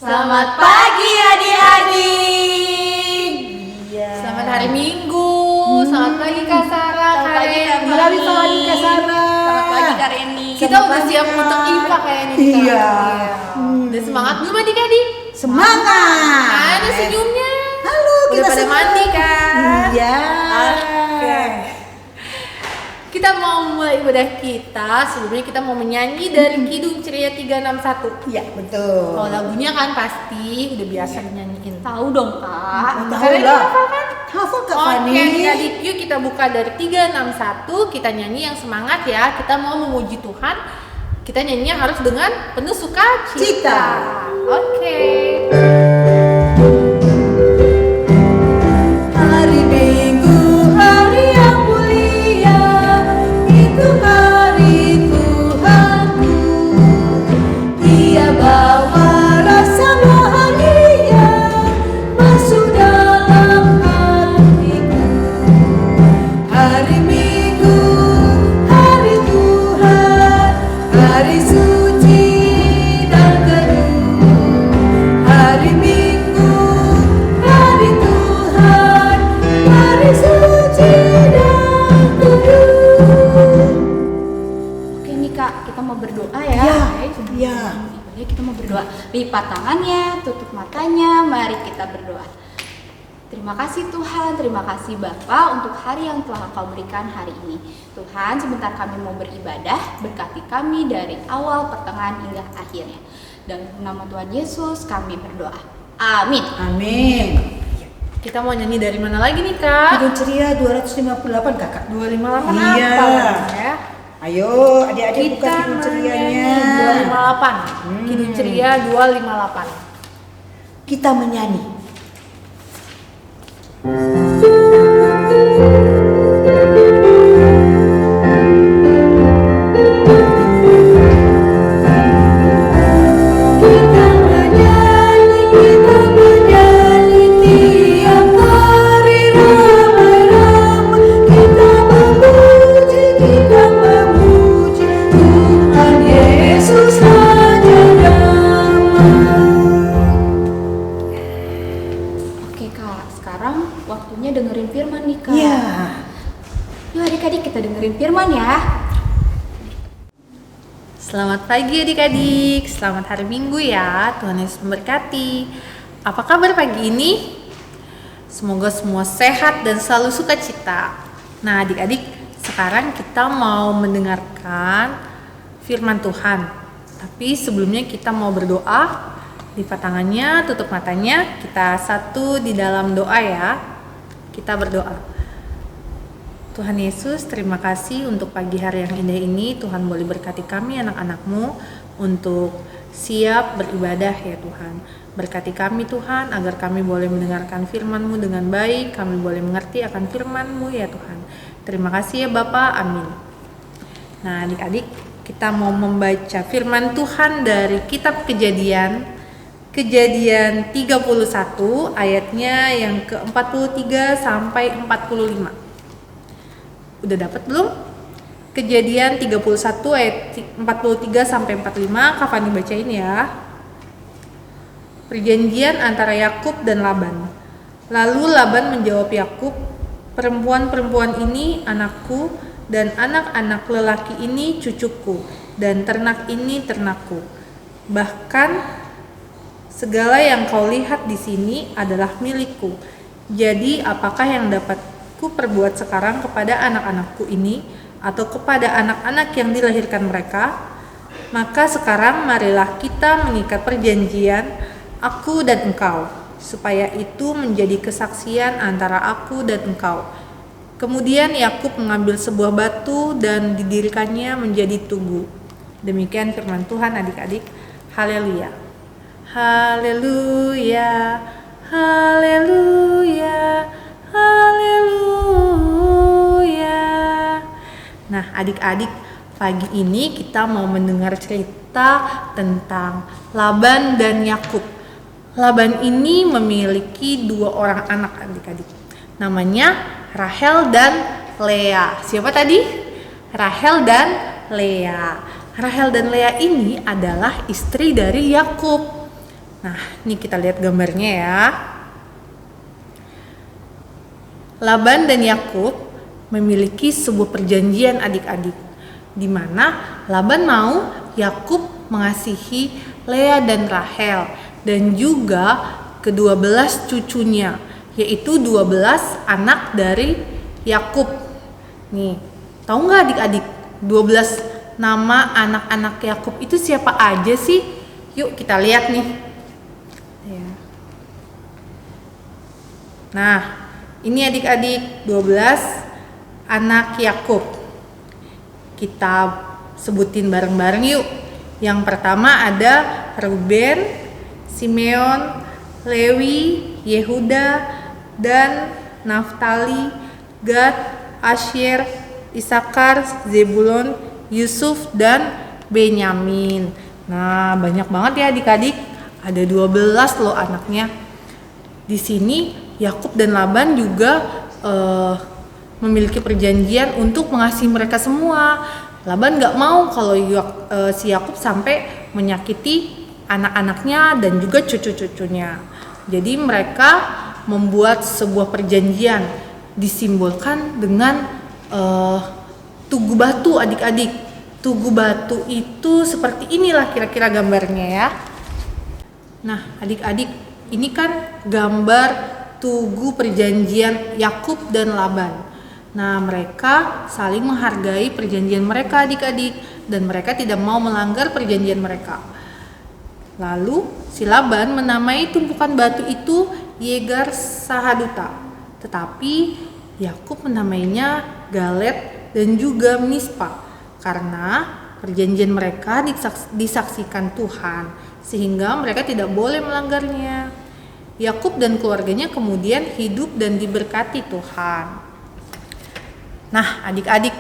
Selamat pagi adik-adik. Selamat hari Minggu. Selamat pagi Kak Sarah. Selamat pagi Kak Karen. Fani. Selamat pagi Kak Sarah. Selamat pagi Kak Reni. Kita udah siap untuk IPA kayaknya nih. Iya. Udah semangat belum adik-adik? Semangat. Ada senyumnya. Halo, Udah kita pada semangat. mandi kan? Iya. Oke. Kita mau mulai ibadah kita. Sebelumnya kita mau menyanyi dari Kidung Ceria 361. Iya, betul. Kalau lagunya kan pasti udah biasa dinyanyiin. Tahu dong Kak. Tahu Karen lah. hafal kan? Hafal Kak Oke, Fani. adik-adik, yuk kita buka dari 361. Kita nyanyi yang semangat ya. Kita mau memuji Tuhan. Kita nyanyinya harus dengan penuh sukacita. Cita. Oke. Hari Minggu, hari yang mulia, itu hari Tuhanku. Ia bawa rasa bahagia masuk dalam hatiku. Hari Minggu, hari Tuhan, hari suci dan teduh. Hari Minggu, hari Tuhan, hari suci dan teduh. Oke nih Kak, kita mau berdoa ya. Iya, Sebelum iya. ibadah kita mau berdoa. Lipat tangannya, tutup matanya. Mari kita berdoa. Terima kasih Tuhan, terima kasih Bapa untuk hari yang telah Engkau berikan hari ini. Tuhan, sebentar kami mau beribadah, berkati kami dari awal, pertengahan hingga akhirnya. Dan nama Tuhan Yesus kami berdoa. Amin. Amin. Kita mau nyanyi dari mana lagi nih, Kak? Kidung Ceria 258 Kakak. 258 Iya. apa ya? Ayo, adik-adik buka Kidung Cerianya. 258. Kidung Ceria 258. Kita menyanyi. Kita menyanyi tiap hari ramai-ramai. Kita memuji Tuhan Yesus Raja damai. Oke Kak, sekarang waktunya dengerin firman nih Kak. Iya. Yuk adik-adik kita dengerin firman ya. Selamat pagi adik-adik, selamat hari Minggu ya. Tuhan Yesus memberkati. Apa kabar pagi ini? Semoga semua sehat dan selalu sukacita. Nah adik-adik, sekarang kita mau mendengarkan firman Tuhan. Tapi sebelumnya kita mau berdoa. Lipat tangannya, tutup matanya. Kita satu di dalam doa ya. Kita berdoa. Tuhan Yesus, terima kasih untuk pagi hari yang indah ini. Tuhan boleh berkati kami anak-anak-Mu untuk siap beribadah ya Tuhan. Berkati kami Tuhan agar kami boleh mendengarkan firman-Mu dengan baik. Kami boleh mengerti akan firman-Mu ya Tuhan. Terima kasih ya Bapa, amin. Nah adik-adik, kita mau membaca firman Tuhan dari kitab Kejadian 31 ayatnya yang ke-43 sampai 45. Udah dapat belum? Kejadian 31 ayat 43 sampai 45. Kak Fani bacain ya. Perjanjian antara Yakub dan Laban. Lalu Laban menjawab Yakub, "Perempuan-perempuan ini anakku dan anak-anak lelaki ini cucuku dan ternak ini ternakku. Bahkan segala yang kau lihat di sini adalah milikku. Jadi apakah yang dapat ku perbuat sekarang kepada anak-anakku ini atau kepada anak-anak yang dilahirkan mereka? Maka sekarang marilah kita mengikat perjanjian aku dan engkau, supaya itu menjadi kesaksian antara aku dan engkau." Kemudian Yakub mengambil sebuah batu dan didirikannya menjadi tugu. Demikian firman Tuhan adik-adik. Haleluya. Haleluya. Haleluya. Haleluya. Nah adik-adik, pagi ini kita mau mendengar cerita tentang Laban dan Yakub. Laban ini memiliki dua orang anak adik-adik. Namanya Rahel dan Lea. Siapa tadi? Rahel dan Lea. Rahel dan Lea ini adalah istri dari Yakub. Nah, ini kita lihat gambarnya ya. Laban dan Yakub memiliki sebuah perjanjian adik-adik, di mana Laban mau Yakub mengasihi Lea dan Rahel dan juga ke-12 cucunya, yaitu 12 anak dari Yakub. Nih, tahu nggak adik-adik 12 nama anak-anak Yakub itu siapa aja sih? Yuk kita lihat nih. Ya. Nah, ini adik-adik 12 anak Yakub. Kita sebutin bareng-bareng yuk. Yang pertama ada Ruben, Simeon, Lewi, Yehuda, Dan, Naftali, Gad, Asyer, Isakar, Zebulon, Yusuf, dan Benyamin. Nah, banyak banget ya adik-adik. Ada 12 loh anaknya. Di sini Yakub dan Laban juga memiliki perjanjian untuk mengasihi mereka semua. Laban nggak mau kalau si Yakub sampai menyakiti anak-anaknya dan juga cucu-cucunya. Jadi mereka membuat sebuah perjanjian disimbolkan dengan tugu batu adik-adik. Tugu batu itu seperti inilah kira-kira gambarnya ya. Nah adik-adik, ini kan gambar tugu perjanjian Yakub dan Laban. Nah mereka saling menghargai perjanjian mereka adik-adik, dan mereka tidak mau melanggar perjanjian mereka. Lalu si Laban menamai tumpukan batu itu Yegar Sahaduta, tetapi Yakub menamainya Galet dan juga Mispa, karena perjanjian mereka disaksikan Tuhan, sehingga mereka tidak boleh melanggarnya. Yakub dan keluarganya kemudian hidup dan diberkati Tuhan. Nah adik-adik,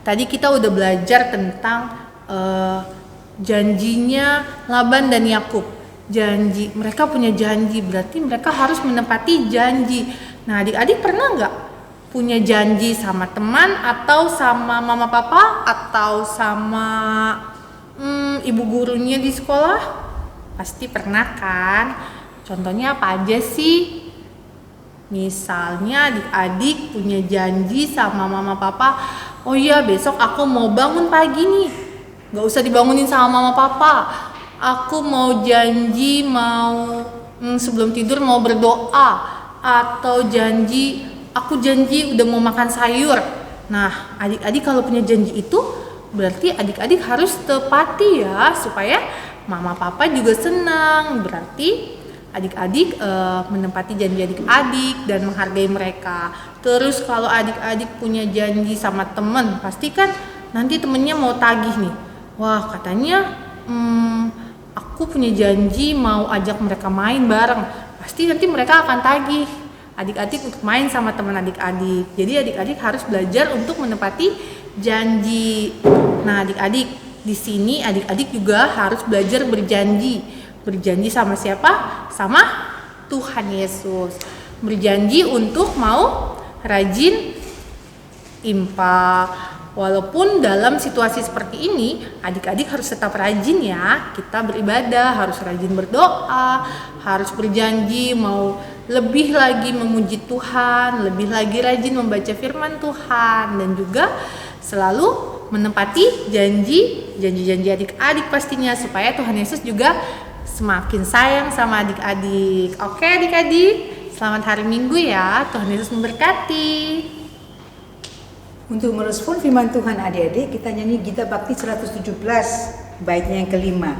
tadi kita udah belajar tentang janjinya Laban dan Yakub. Janji, mereka punya janji, berarti mereka harus menepati janji. Nah adik-adik pernah nggak punya janji sama teman atau sama mama papa atau sama ibu gurunya di sekolah? Pasti pernah kan? Contohnya apa aja sih? Misalnya adik-adik punya janji sama mama papa, oh iya besok aku mau bangun pagi nih, gak usah dibangunin sama mama papa. Aku mau janji sebelum tidur mau berdoa, atau aku janji udah mau makan sayur. Nah adik-adik kalau punya janji itu berarti adik-adik harus tepati ya, supaya mama papa juga senang. Berarti adik-adik menempati janji adik-adik dan menghargai mereka. Terus kalau adik-adik punya janji sama temen, pasti kan nanti temennya mau tagih nih. Wah katanya aku punya janji mau ajak mereka main bareng. Pasti nanti mereka akan tagih adik-adik untuk main sama teman adik-adik. Jadi adik-adik harus belajar untuk menepati janji. Nah adik-adik, di sini adik-adik juga harus belajar berjanji. Berjanji sama siapa? Sama Tuhan Yesus. Berjanji untuk mau rajin infak. Walaupun dalam situasi seperti ini, adik-adik harus tetap rajin ya. Kita beribadah, harus rajin berdoa, harus berjanji mau lebih lagi memuji Tuhan, lebih lagi rajin membaca firman Tuhan, dan juga selalu menepati janji-janji adik-adik pastinya, supaya Tuhan Yesus juga semakin sayang sama adik-adik. Oke adik-adik, selamat hari Minggu ya. Tuhan Yesus memberkati. Untuk merespon firman Tuhan adik-adik, kita nyanyi Gita Bakti 117 baitnya yang kelima.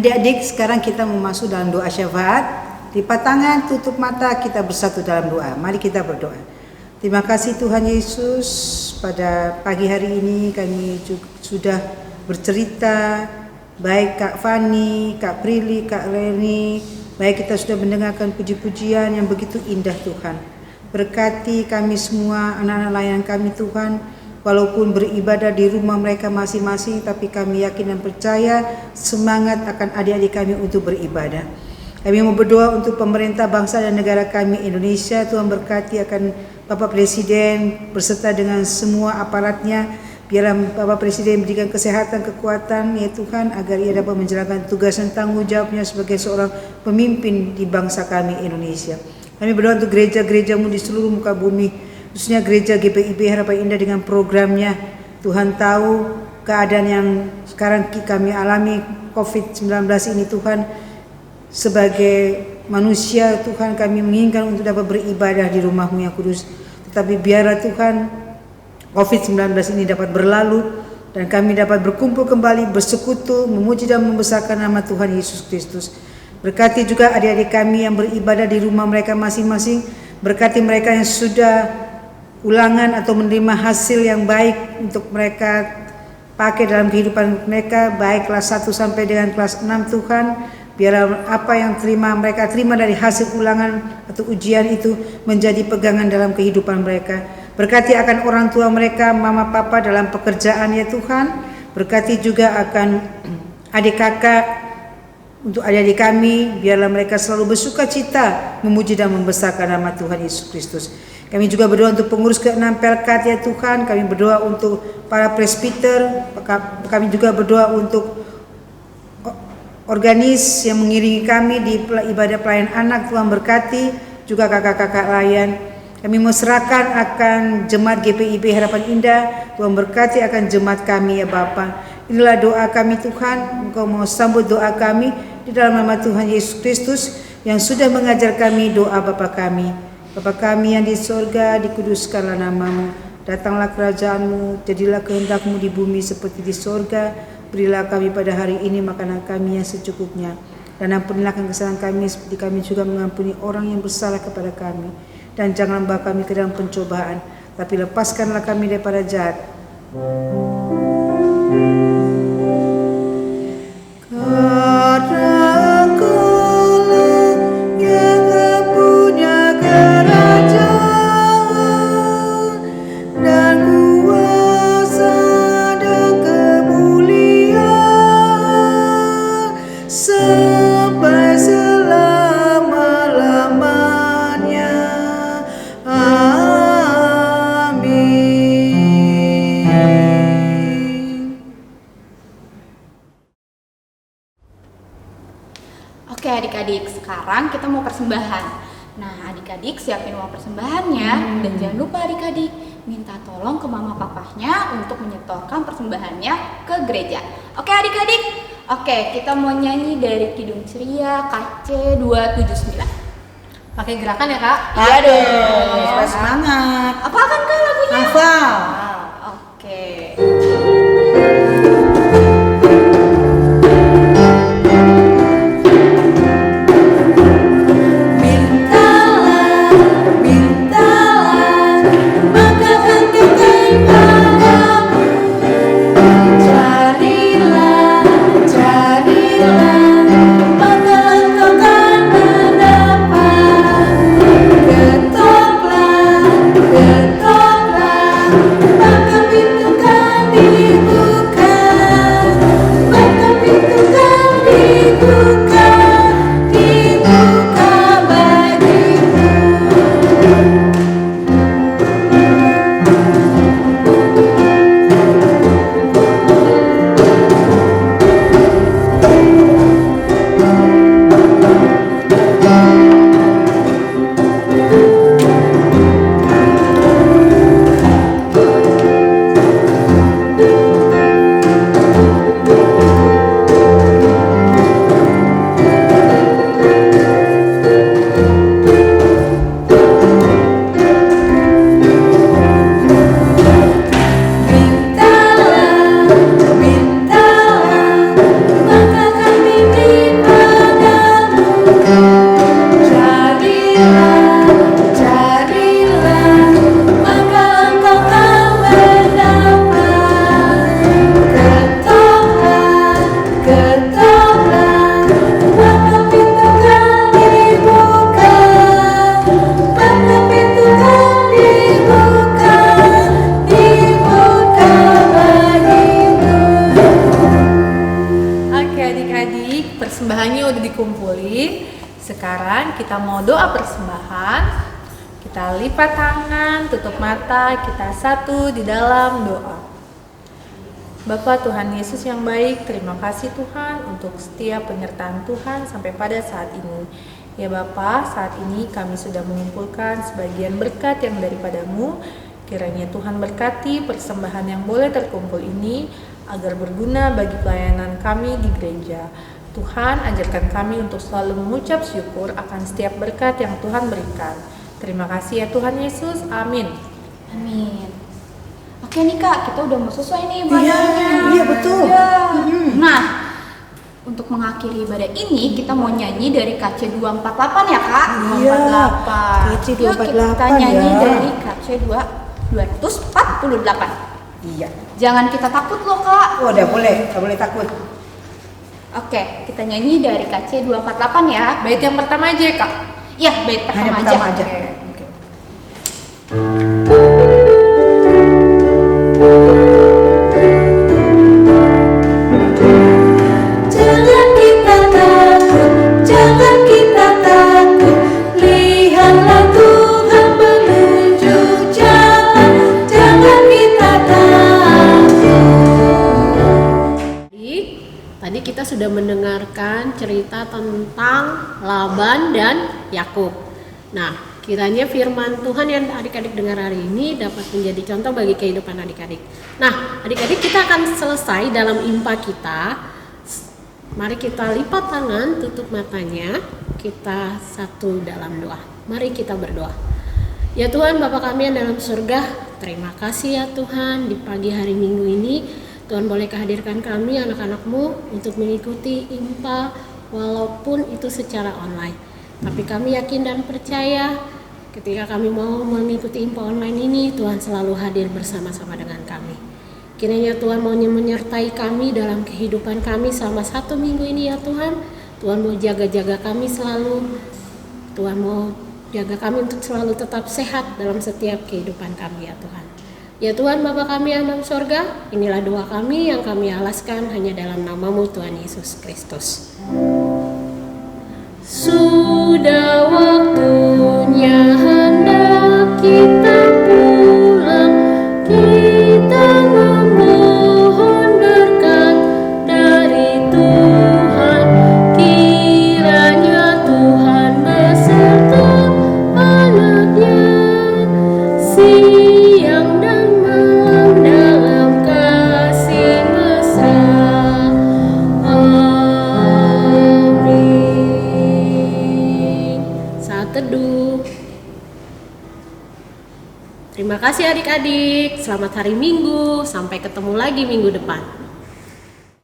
Adik-adik, sekarang kita memasuki dalam doa syafaat. Lipat tangan, tutup mata, kita bersatu dalam doa. Mari kita berdoa. Terima kasih Tuhan Yesus, pada pagi hari ini kami sudah bercerita, baik Kak Fani, Kak Prilly, Kak Leni, Baik, kita sudah mendengarkan puji-pujian yang begitu indah Tuhan. Berkati kami semua, anak-anak layan kami Tuhan, walaupun beribadah di rumah mereka masing-masing, tapi kami yakin dan percaya semangat akan adik-adik kami untuk beribadah. Kami mau berdoa untuk pemerintah bangsa dan negara kami Indonesia. Tuhan berkati akan Bapak Presiden beserta dengan semua aparatnya. Biarlah Bapak Presiden berikan kesehatan, kekuatan ya Tuhan, agar ia dapat menjalankan tugas dan tanggung jawabnya sebagai seorang pemimpin di bangsa kami Indonesia. Kami berdoa untuk gereja-gerejamu di seluruh muka bumi, khususnya gereja GPIB Harapan Indah dengan programnya. Tuhan tahu keadaan yang sekarang kami alami COVID-19 ini Tuhan. Sebagai manusia Tuhan, kami menginginkan untuk dapat beribadah di rumah-Mu yang kudus. Tetapi biarlah Tuhan COVID-19 ini dapat berlalu dan kami dapat berkumpul kembali, bersekutu, memuji dan membesarkan nama Tuhan Yesus Kristus. Berkati juga adik-adik kami yang beribadah di rumah mereka masing-masing. Berkati mereka yang sudah ulangan atau menerima hasil yang baik untuk mereka pakai dalam kehidupan mereka, baik kelas 1 sampai dengan kelas 6 Tuhan. Biarlah apa yang mereka terima dari hasil ulangan atau ujian itu menjadi pegangan dalam kehidupan mereka. Berkati akan orang tua mereka, mama papa dalam pekerjaan ya Tuhan. Berkati juga akan adik kakak, untuk adik-adik kami, biarlah mereka selalu bersuka cita memuji dan membesarkan nama Tuhan Yesus Kristus. Kami juga berdoa untuk pengurus ke-6 Pelkat ya Tuhan. Kami berdoa untuk para presbiter. Kami juga berdoa untuk organis yang mengiringi kami di ibadah pelayan anak. Tuhan berkati juga kakak-kakak layan. Kami mau serahkan akan jemaat GPIB Harapan Indah. Tuhan berkati akan jemaat kami ya Bapa. Inilah doa kami Tuhan. Engkau mau sambut doa kami di dalam nama Tuhan Yesus Kristus yang sudah mengajar kami doa Bapa kami. Bapa kami yang di sorga, dikuduskanlah namamu. Datanglah kerajaanmu, jadilah kehendak-Mu di bumi seperti di sorga. Berilah kami pada hari ini makanan kami yang secukupnya. Dan ampunilah kesalahan kami seperti kami juga mengampuni orang yang bersalah kepada kami. Dan jangan bawa kami ke dalam pencobaan, tapi lepaskanlah kami daripada jahat. Karena Engkau yang punya kerajaan dan kuasa dan kemuliaan sampai selama-lamanya. Amin. Oke adik-adik, sekarang kita mau persembahan. Nah adik-adik siapin uang persembahannya. Dan jangan lupa adik-adik minta tolong ke mama papahnya untuk menyetorkan persembahannya ke gereja. Oke adik-adik. Oke, kita mau nyanyi dari Kidung Ceria KC 279. Pakai gerakan ya kak? Iya dong. Supaya semangat. Apa kan kak lagunya? Hafal. Oke. Mintalah, mintalah, maka akan kepadamu. Carilah, carilah, maka engkau akan mendapat. Ketoklah, ketoklah, berdiri. Sekarang kita mau doa persembahan. Kita lipat tangan, tutup mata, kita satu di dalam doa. Bapa Tuhan Yesus yang baik, terima kasih Tuhan untuk setiap penyertaan Tuhan sampai pada saat ini. Ya Bapa, saat ini kami sudah mengumpulkan sebagian berkat yang daripadamu. Kiranya Tuhan berkati persembahan yang boleh terkumpul ini agar berguna bagi pelayanan kami di gereja. Tuhan, ajarkan kami untuk selalu mengucap syukur akan setiap berkat yang Tuhan berikan. Terima kasih ya Tuhan Yesus. Amin. Amin. Oke nih Kak, kita udah mau selesai nih ibadahnya. Iya, betul. Ya. Nah, untuk mengakhiri ibadah ini kita mau nyanyi dari KC 248 ya Kak. Iya, 248. KC Yuk kita 248 nyanyi ya. dari KC 248. Iya. Jangan kita takut loh Kak. Oh, udah boleh, nggak boleh takut. Oke, kita nyanyi dari KC 248 ya. Bait yang pertama aja ya Kak. Ya, bait Hanya pertama pertama aja. Oke. Oke. Jangan kita takut, jangan kita takut. Lihatlah Tuhan menunjuk jalan. Jangan kita takut. Tadi kita sudah mendengarkan cerita tentang Laban dan Yakub. Nah, kiranya firman Tuhan yang adik-adik dengar hari ini dapat menjadi contoh bagi kehidupan adik-adik. Nah, adik-adik, kita akan selesai dalam impa kita. Mari kita lipat tangan, tutup matanya, kita satu dalam doa. Mari kita berdoa. Ya Tuhan, Bapa kami yang dalam surga, terima kasih ya Tuhan di pagi hari Minggu ini. Tuhan boleh hadirkan kami anak-anak-Mu untuk mengikuti impa walaupun itu secara online. Tapi kami yakin dan percaya ketika kami mau mengikuti impa online ini, Tuhan selalu hadir bersama-sama dengan kami. Kiranya Tuhan mau menyertai kami dalam kehidupan kami selama 1 minggu ini ya Tuhan. Tuhan mau jaga-jaga kami selalu. Tuhan mau jaga kami untuk selalu tetap sehat dalam setiap kehidupan kami ya Tuhan. Ya Tuhan Bapa kami yang dalam surga, inilah doa kami yang kami alaskan hanya dalam nama-Mu Tuhan Yesus Kristus. Sudah waktunya hendak kita pulang, kita memohon berkat dari Tuhan. Kiranya Tuhan beserta anak-Nya siang dan malam dalam kasih mesra. Amin. Saat teduh. Terima kasih adik-adik. Selamat hari Minggu. Sampai ketemu lagi minggu depan.